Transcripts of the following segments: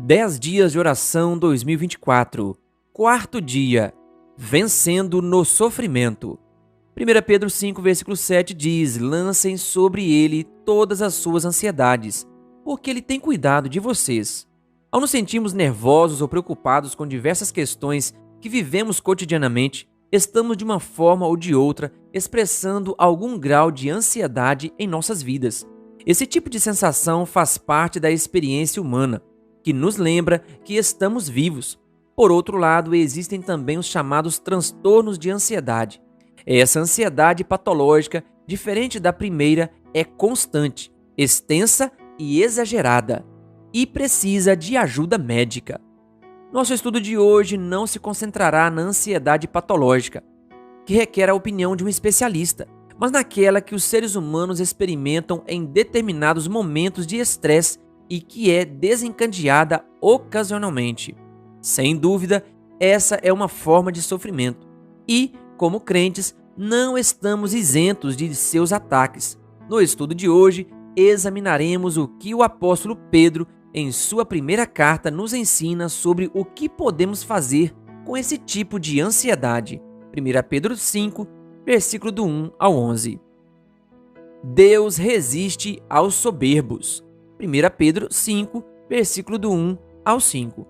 10 dias de oração 2024. Quarto dia. Vencendo no sofrimento. 1 Pedro 5, versículo 7 diz: lancem sobre ele todas as suas ansiedades, porque ele tem cuidado de vocês. Ao nos sentirmos nervosos ou preocupados com diversas questões que vivemos cotidianamente, estamos de uma forma ou de outra expressando algum grau de ansiedade em nossas vidas. Esse tipo de sensação faz parte da experiência humana, que nos lembra que estamos vivos. Por outro lado, existem também os chamados transtornos de ansiedade. Essa ansiedade patológica, diferente da primeira, é constante, extensa e exagerada, e precisa de ajuda médica. Nosso estudo de hoje não se concentrará na ansiedade patológica, que requer a opinião de um especialista, mas naquela que os seres humanos experimentam em determinados momentos de estresse e que é desencadeada ocasionalmente. Sem dúvida, essa é uma forma de sofrimento e, como crentes, não estamos isentos de seus ataques. No estudo de hoje, examinaremos o que o apóstolo Pedro, em sua primeira carta, nos ensina sobre o que podemos fazer com esse tipo de ansiedade. 1 Pedro 5, versículo do 1 ao 11. Deus resiste aos soberbos. 1 Pedro 5, versículo do 1 ao 5.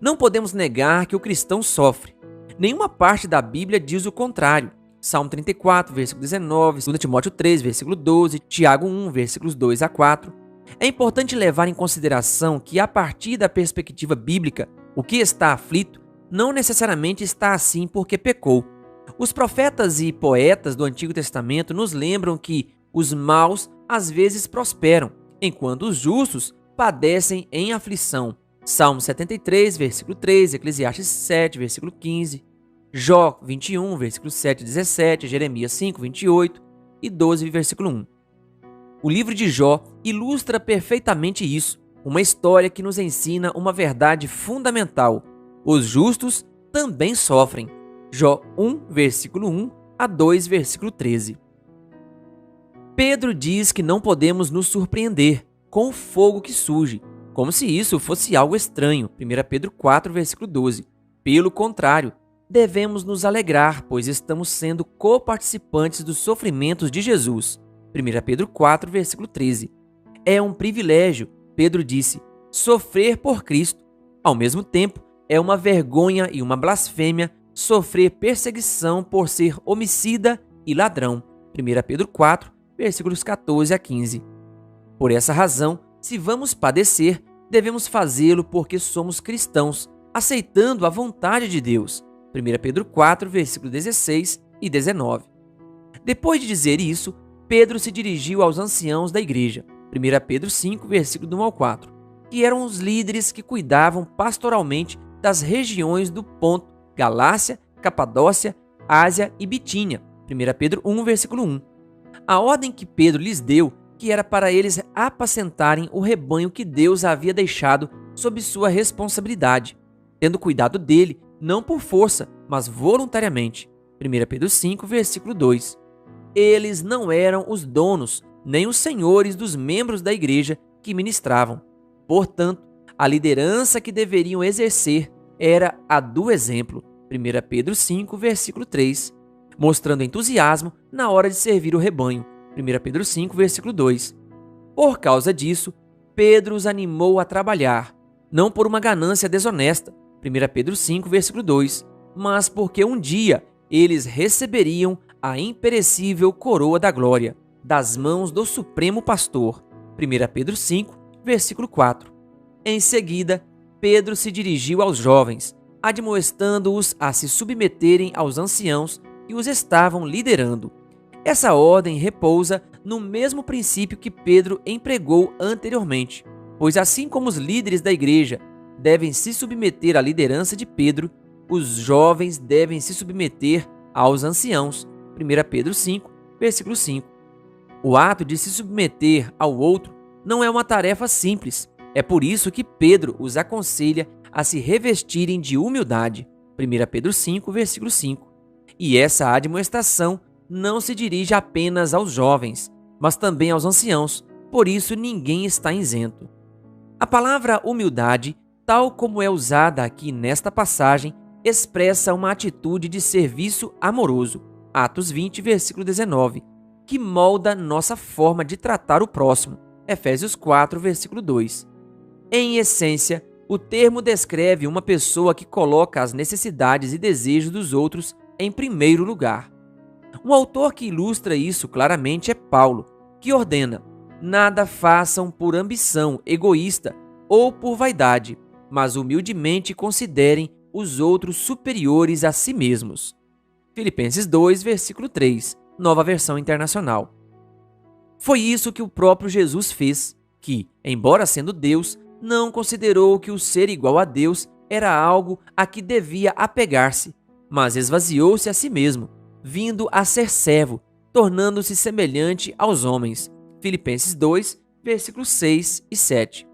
Não podemos negar que o cristão sofre. Nenhuma parte da Bíblia diz o contrário. Salmo 34, versículo 19, 2 Timóteo 3, versículo 12, Tiago 1, versículos 2 a 4. É importante levar em consideração que, a partir da perspectiva bíblica, o que está aflito não necessariamente está assim porque pecou. Os profetas e poetas do Antigo Testamento nos lembram que os maus às vezes prosperam, enquanto os justos padecem em aflição. Salmo 73, versículo 3, Eclesiastes 7, versículo 15, Jó 21, versículo 7 e 17, Jeremias 5, 28 e 12, versículo 1. O livro de Jó ilustra perfeitamente isso, uma história que nos ensina uma verdade fundamental. Os justos também sofrem. Jó 1, versículo 1 a 2, versículo 13. Pedro diz que não podemos nos surpreender com o fogo que surge, como se isso fosse algo estranho. 1 Pedro 4, versículo 12. Pelo contrário, devemos nos alegrar, pois estamos sendo coparticipantes dos sofrimentos de Jesus. 1 Pedro 4, versículo 13. É um privilégio, Pedro disse, sofrer por Cristo. Ao mesmo tempo, é uma vergonha e uma blasfêmia sofrer perseguição por ser homicida e ladrão. 1 Pedro 4, versículos 14 a 15. Por essa razão, se vamos padecer, devemos fazê-lo porque somos cristãos, aceitando a vontade de Deus. 1 Pedro 4, versículo 16 e 19. Depois de dizer isso, Pedro se dirigiu aos anciãos da igreja. 1 Pedro 5, versículo do 1 ao 4, que eram os líderes que cuidavam pastoralmente das regiões do Ponto, Galácia, Capadócia, Ásia e Bitínia. 1 Pedro 1, versículo 1. A ordem que Pedro lhes deu, que era para eles apacentarem o rebanho que Deus havia deixado sob sua responsabilidade, tendo cuidado dele, não por força, mas voluntariamente. 1 Pedro 5, versículo 2. Eles não eram os donos, nem os senhores dos membros da igreja que ministravam. Portanto, a liderança que deveriam exercer era a do exemplo. 1 Pedro 5, versículo 3, mostrando entusiasmo na hora de servir o rebanho. 1 Pedro 5, versículo 2. Por causa disso, Pedro os animou a trabalhar, não por uma ganância desonesta, 1 Pedro 5, versículo 2, mas porque um dia eles receberiam a imperecível coroa da glória, das mãos do Supremo Pastor. 1 Pedro 5, versículo 4. Em seguida, Pedro se dirigiu aos jovens, admoestando-os a se submeterem aos anciãos que os estavam liderando. Essa ordem repousa no mesmo princípio que Pedro empregou anteriormente, pois assim como os líderes da igreja devem se submeter à liderança de Pedro, os jovens devem se submeter aos anciãos. 1 Pedro 5, versículo 5. O ato de se submeter ao outro não é uma tarefa simples. É por isso que Pedro os aconselha a se revestirem de humildade. 1 Pedro 5, versículo 5. E essa admoestação não se dirige apenas aos jovens, mas também aos anciãos, por isso ninguém está isento. A palavra humildade tal como é usada aqui nesta passagem, expressa uma atitude de serviço amoroso, Atos 20, versículo 19, que molda nossa forma de tratar o próximo, Efésios 4, versículo 2. Em essência, o termo descreve uma pessoa que coloca as necessidades e desejos dos outros em primeiro lugar. Um autor que ilustra isso claramente é Paulo, que ordena: nada façam por ambição egoísta ou por vaidade, mas humildemente considerem os outros superiores a si mesmos. Filipenses 2, versículo 3, Nova Versão Internacional. Foi isso que o próprio Jesus fez, que, embora sendo Deus, não considerou que o ser igual a Deus era algo a que devia apegar-se, mas esvaziou-se a si mesmo, vindo a ser servo, tornando-se semelhante aos homens. Filipenses 2, versículos 6 e 7.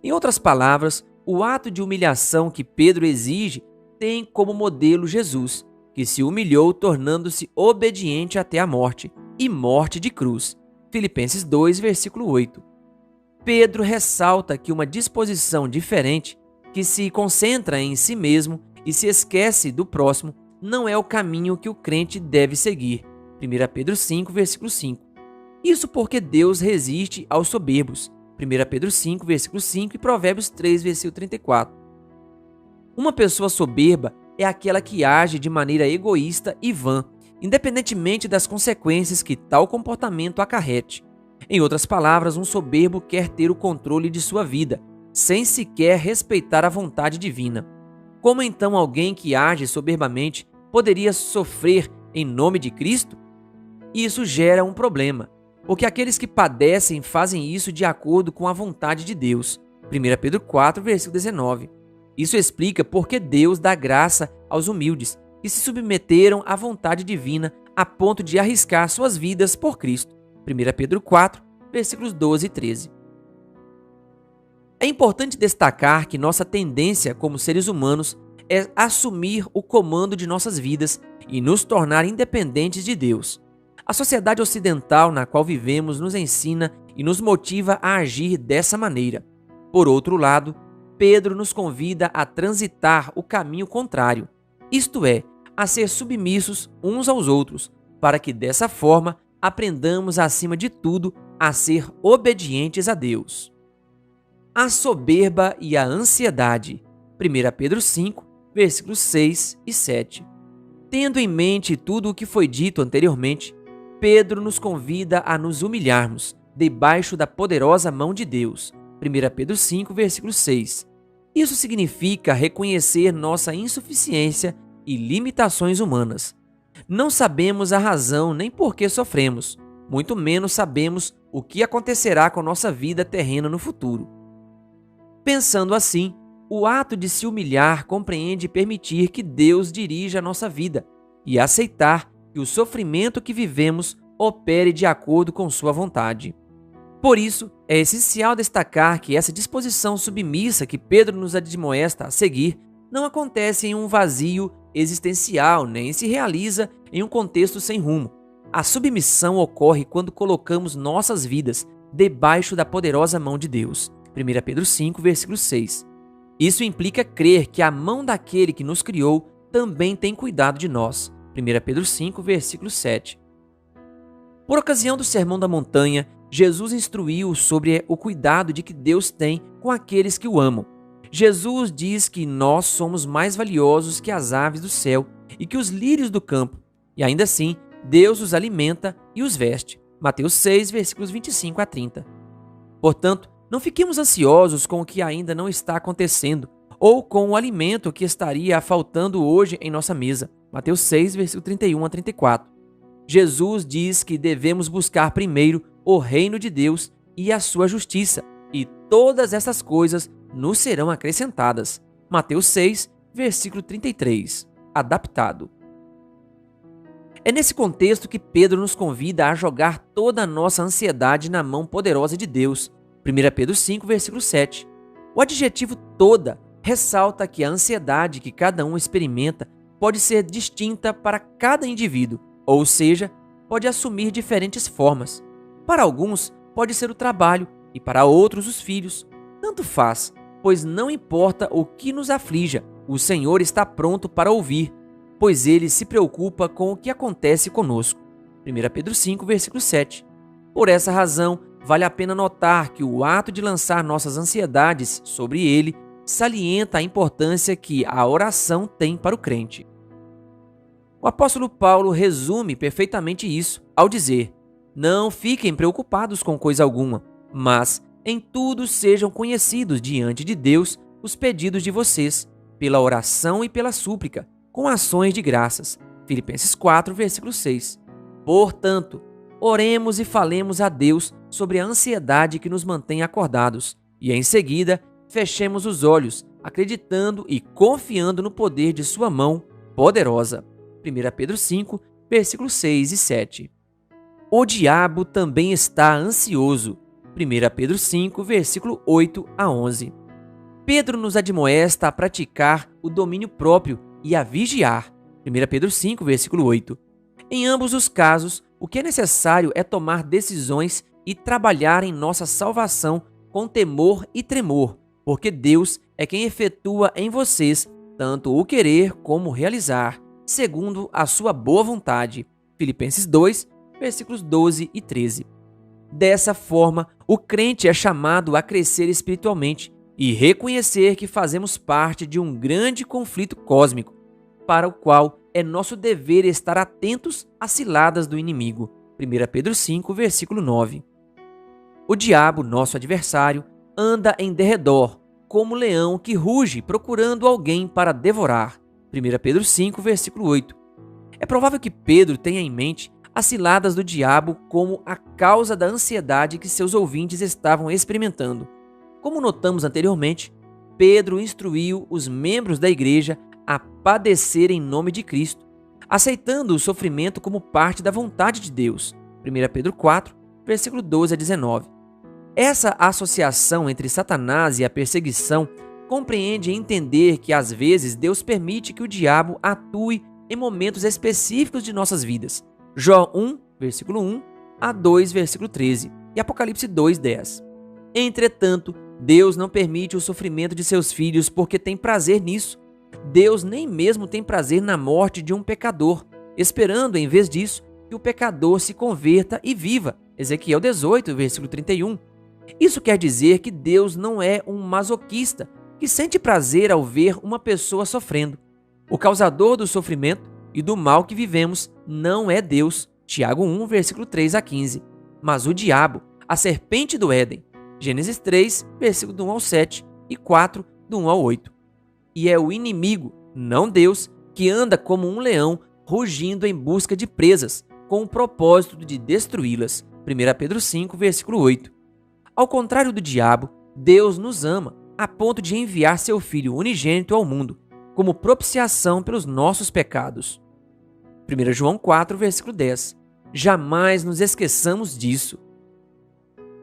Em outras palavras, o ato de humilhação que Pedro exige tem como modelo Jesus, que se humilhou tornando-se obediente até a morte, e morte de cruz. Filipenses 2, versículo 8. Pedro ressalta que uma disposição diferente, que se concentra em si mesmo e se esquece do próximo, não é o caminho que o crente deve seguir. 1 Pedro 5, versículo 5. Isso porque Deus resiste aos soberbos. 1 Pedro 5, versículo 5 e Provérbios 3, versículo 34. Uma pessoa soberba é aquela que age de maneira egoísta e vã, independentemente das consequências que tal comportamento acarrete. Em outras palavras, um soberbo quer ter o controle de sua vida, sem sequer respeitar a vontade divina. Como então alguém que age soberbamente poderia sofrer em nome de Cristo? Isso gera um problema, porque aqueles que padecem fazem isso de acordo com a vontade de Deus. 1 Pedro 4, versículo 19. Isso explica por que Deus dá graça aos humildes, que se submeteram à vontade divina a ponto de arriscar suas vidas por Cristo. 1 Pedro 4, versículos 12 e 13. É importante destacar que nossa tendência como seres humanos é assumir o comando de nossas vidas e nos tornar independentes de Deus. A sociedade ocidental na qual vivemos nos ensina e nos motiva a agir dessa maneira. Por outro lado, Pedro nos convida a transitar o caminho contrário, isto é, a ser submissos uns aos outros, para que dessa forma aprendamos acima de tudo a ser obedientes a Deus. A soberba e a ansiedade. 1 Pedro 5, versículos 6 e 7. Tendo em mente tudo o que foi dito anteriormente, Pedro nos convida a nos humilharmos debaixo da poderosa mão de Deus. 1 Pedro 5, versículo 6. Isso significa reconhecer nossa insuficiência e limitações humanas. Não sabemos a razão nem por que sofremos, muito menos sabemos o que acontecerá com nossa vida terrena no futuro. Pensando assim, o ato de se humilhar compreende permitir que Deus dirija a nossa vida e aceitar que o sofrimento que vivemos opere de acordo com sua vontade. Por isso, é essencial destacar que essa disposição submissa que Pedro nos admoesta a seguir não acontece em um vazio existencial, nem se realiza em um contexto sem rumo. A submissão ocorre quando colocamos nossas vidas debaixo da poderosa mão de Deus. 1 Pedro 5, versículo 6. Isso implica crer que a mão daquele que nos criou também tem cuidado de nós. 1 Pedro 5, versículo 7. Por ocasião do Sermão da Montanha, Jesus instruiu sobre o cuidado de que Deus tem com aqueles que o amam. Jesus diz que nós somos mais valiosos que as aves do céu e que os lírios do campo, e ainda assim, Deus os alimenta e os veste. Mateus 6, versículos 25 a 30. Portanto, não fiquemos ansiosos com o que ainda não está acontecendo ou com o alimento que estaria faltando hoje em nossa mesa. Mateus 6, versículo 31 a 34. Jesus diz que devemos buscar primeiro o reino de Deus e a sua justiça, e todas essas coisas nos serão acrescentadas. Mateus 6, versículo 33, adaptado. É nesse contexto que Pedro nos convida a jogar toda a nossa ansiedade na mão poderosa de Deus. 1 Pedro 5, versículo 7. O adjetivo toda ressalta que a ansiedade que cada um experimenta pode ser distinta para cada indivíduo, ou seja, pode assumir diferentes formas. Para alguns, pode ser o trabalho e para outros, os filhos. Tanto faz. pois não importa o que nos aflija, o Senhor está pronto para ouvir, pois Ele se preocupa com o que acontece conosco. 1 Pedro 5, versículo 7. Por essa razão, vale a pena notar que o ato de lançar nossas ansiedades sobre Ele salienta a importância que a oração tem para o crente. O apóstolo Paulo resume perfeitamente isso ao dizer: não fiquem preocupados com coisa alguma, mas em tudo sejam conhecidos diante de Deus os pedidos de vocês, pela oração e pela súplica, com ações de graças. Filipenses 4, versículo 6. Portanto, oremos e falemos a Deus sobre a ansiedade que nos mantém acordados, e em seguida fechemos os olhos, acreditando e confiando no poder de sua mão poderosa. 1 Pedro 5, versículos 6 e 7. O diabo também está ansioso. 1 Pedro 5, versículo 8 a 11. Pedro nos admoesta a praticar o domínio próprio e a vigiar. 1 Pedro 5, versículo 8. Em ambos os casos, o que é necessário é tomar decisões e trabalhar em nossa salvação com temor e tremor, porque Deus é quem efetua em vocês tanto o querer como o realizar, segundo a sua boa vontade. Filipenses 2, versículos 12 e 13. Dessa forma, o crente é chamado a crescer espiritualmente e reconhecer que fazemos parte de um grande conflito cósmico, para o qual é nosso dever estar atentos às ciladas do inimigo. 1 Pedro 5, versículo 9. O diabo, nosso adversário, anda em derredor, como leão que ruge procurando alguém para devorar. 1 Pedro 5, versículo 8. É provável que Pedro tenha em mente as ciladas do diabo como a causa da ansiedade que seus ouvintes estavam experimentando. Como notamos anteriormente, Pedro instruiu os membros da igreja a padecer em nome de Cristo, aceitando o sofrimento como parte da vontade de Deus. 1 Pedro 4, versículo 12 a 19. Essa associação entre Satanás e a perseguição compreende entender que às vezes Deus permite que o diabo atue em momentos específicos de nossas vidas. Jó 1, versículo 1 a 2, versículo 13 e Apocalipse 2, 10. Entretanto, Deus não permite o sofrimento de seus filhos porque tem prazer nisso. Deus nem mesmo tem prazer na morte de um pecador, esperando, em vez disso, que o pecador se converta e viva. Ezequiel 18, versículo 31. Isso quer dizer que Deus não é um masoquista que sente prazer ao ver uma pessoa sofrendo. O causador do sofrimento e do mal que vivemos não é Deus. Tiago 1, versículo 3 a 15. Mas o diabo, a serpente do Éden. Gênesis 3, versículo do 1 ao 7 e 4, do 1 ao 8. E é o inimigo, não Deus, que anda como um leão rugindo em busca de presas, com o propósito de destruí-las. 1 Pedro 5, versículo 8. Ao contrário do diabo, Deus nos ama a ponto de enviar seu Filho unigênito ao mundo, como propiciação pelos nossos pecados. 1 João 4, versículo 10. Jamais nos esqueçamos disso.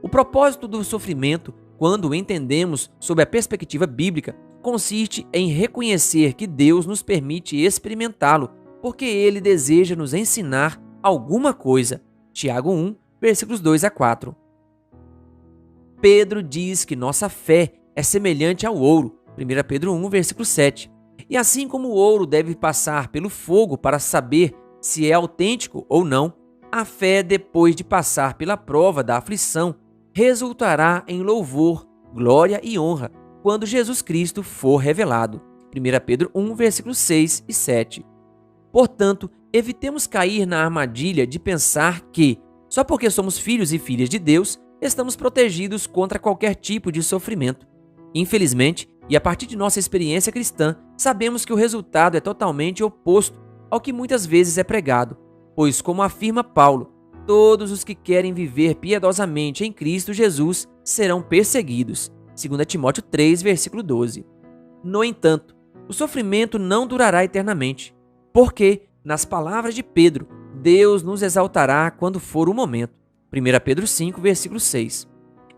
O propósito do sofrimento, quando o entendemos sob a perspectiva bíblica, consiste em reconhecer que Deus nos permite experimentá-lo, porque Ele deseja nos ensinar alguma coisa. Tiago 1, versículos 2 a 4. Pedro diz que nossa fé é semelhante ao ouro. 1 Pedro 1, versículo 7. E assim como o ouro deve passar pelo fogo para saber se é autêntico ou não, a fé, depois de passar pela prova da aflição, resultará em louvor, glória e honra quando Jesus Cristo for revelado. 1 Pedro 1, versículos 6 e 7. Portanto, evitemos cair na armadilha de pensar que, só porque somos filhos e filhas de Deus, estamos protegidos contra qualquer tipo de sofrimento. Infelizmente, e a partir de nossa experiência cristã, sabemos que o resultado é totalmente oposto ao que muitas vezes é pregado, pois, como afirma Paulo, todos os que querem viver piedosamente em Cristo Jesus serão perseguidos. 2 Timóteo 3, versículo 12. No entanto, o sofrimento não durará eternamente, porque, nas palavras de Pedro, Deus nos exaltará quando for o momento. 1 Pedro 5, versículo 6.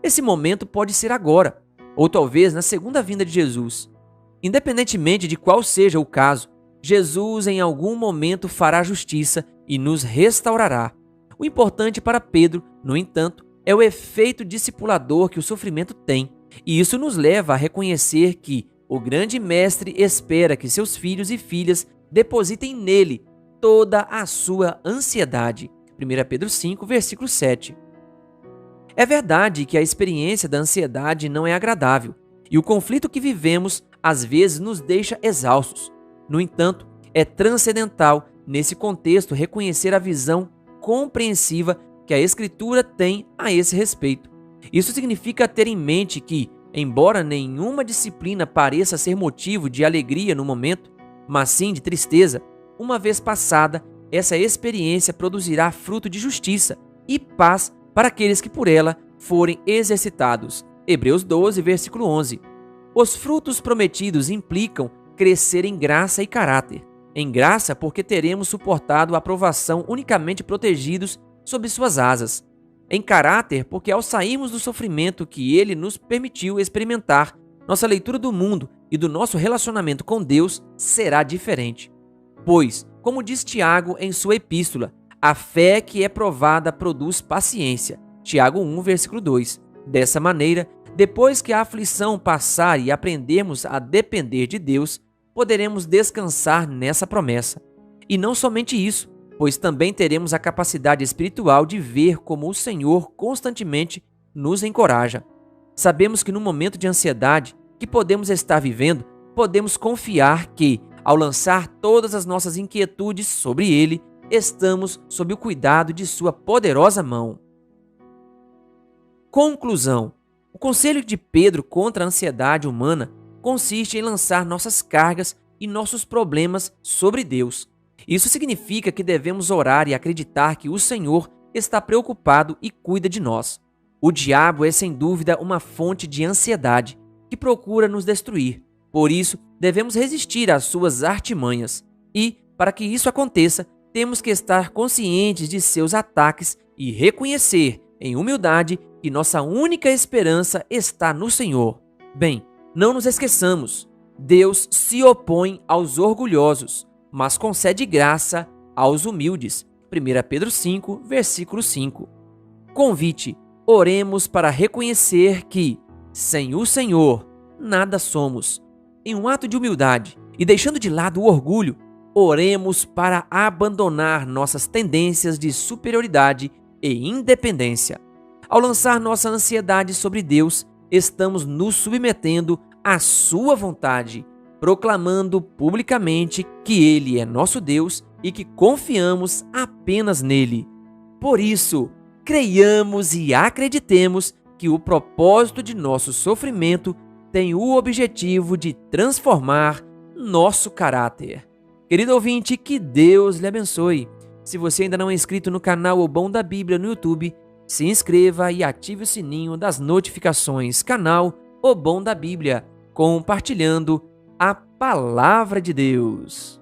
Esse momento pode ser agora, ou talvez na segunda vinda de Jesus. Independentemente de qual seja o caso, Jesus em algum momento fará justiça e nos restaurará. O importante para Pedro, no entanto, é o efeito discipulador que o sofrimento tem, E isso nos leva a reconhecer que o grande mestre espera que seus filhos e filhas depositem nele toda a sua ansiedade. 1 Pedro 5, versículo 7. É verdade que a experiência da ansiedade não é agradável, e o conflito que vivemos às vezes nos deixa exaustos. No entanto, é transcendental nesse contexto reconhecer a visão compreensiva que a Escritura tem a esse respeito. Isso significa ter em mente que, embora nenhuma disciplina pareça ser motivo de alegria no momento, mas sim de tristeza, uma vez passada, essa experiência produzirá fruto de justiça e paz para aqueles que por ela forem exercitados. Hebreus 12, versículo 11. Os frutos prometidos implicam crescer em graça e caráter. Em graça, porque teremos suportado a provação unicamente protegidos sob suas asas. Em caráter, porque ao sairmos do sofrimento que ele nos permitiu experimentar, nossa leitura do mundo e do nosso relacionamento com Deus será diferente. Pois, como diz Tiago em sua epístola, a fé que é provada produz paciência. Tiago 1, versículo 2. Dessa maneira, depois que a aflição passar e aprendermos a depender de Deus, poderemos descansar nessa promessa. E não somente isso, pois também teremos a capacidade espiritual de ver como o Senhor constantemente nos encoraja. Sabemos que no momento de ansiedade que podemos estar vivendo, podemos confiar que, ao lançar todas as nossas inquietudes sobre Ele, estamos sob o cuidado de sua poderosa mão. Conclusão. O conselho de Pedro contra a ansiedade humana consiste em lançar nossas cargas e nossos problemas sobre Deus. Isso significa que devemos orar e acreditar que o Senhor está preocupado e cuida de nós. O diabo é sem dúvida uma fonte de ansiedade que procura nos destruir. Por isso, devemos resistir às suas artimanhas. E, para que isso aconteça, temos que estar conscientes de seus ataques e reconhecer, em humildade, que nossa única esperança está no Senhor. Bem, não nos esqueçamos, Deus se opõe aos orgulhosos, mas concede graça aos humildes. 1 Pedro 5, versículo 5. Convite, oremos para reconhecer que, sem o Senhor, nada somos. Em um ato de humildade e deixando de lado o orgulho, oremos para abandonar nossas tendências de superioridade e independência. Ao lançar nossa ansiedade sobre Deus, estamos nos submetendo à sua vontade, proclamando publicamente que Ele é nosso Deus e que confiamos apenas nele. Por isso, creiamos e acreditemos que o propósito de nosso sofrimento tem o objetivo de transformar nosso caráter. Querido ouvinte, que Deus lhe abençoe. Se você ainda não é inscrito no canal O Bom da Bíblia no YouTube, se inscreva e ative o sininho das notificações. Canal O Bom da Bíblia, compartilhando a Palavra de Deus.